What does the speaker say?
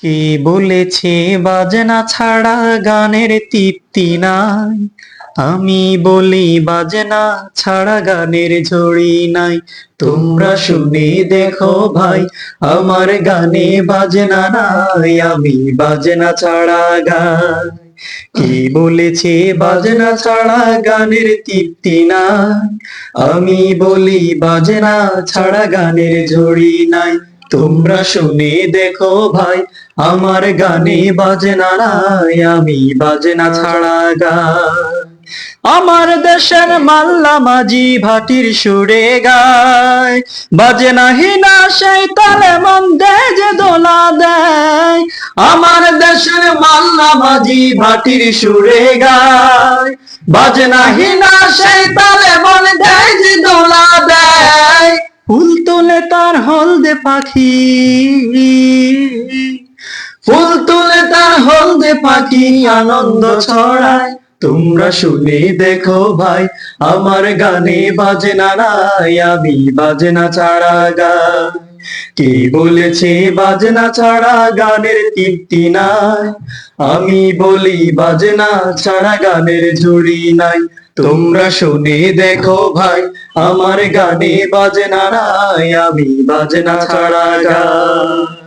কে বলেছে বাজনা ছাড়া গানের তৃপ্তি নাই? আমি বলি বাজনা ছাড়া গানের ঝড়ি নাই। তোমরা শুনে দেখো ভাই, আমার গানে বাজনা নাই, আমি বাজনা ছাড়া গাই। কে বলেছে বাজনা ছাড়া গানের তৃপ্তি নাই? আমি বলি বাজনা ছাড়া গানের ঝড়ি নাই। তোমরা শুনে দেখো ভাই, আমার গানে বাজনা নাই, আমি বাজনা ছাড়া গাই। আমার দেশের মাল্লা মাঝি ভাটির সুরে গায়, বাজে নাহি না সেই তালে মন দেয় যে দোলা দেয়। আমার দেশের মাল্লা মাঝি ভাটির সুরে গায়, বাজে নাহি না সেই তালে মন দেয় যে দোলা দেয়। ফুল তোলে তার হলদে পাখি, ফুল তুলে তার হলদে পাখি আনন্দ ছড়ায়। তোমরা শুনে দেখো ভাই, আমার গানে বাজনা নাই, আমি বাজনা ছাড়া গাই। কে বলেছে বাজনা ছাড়া গানের তৃপ্তি নাই? আমি বলি বাজনা ছাড়া গানের ঝুড়ি নাই। তোমরা শুনে দেখো ভাই, আমার গানে বাজনা নাই, আমি বাজনা ছাড়া গাই।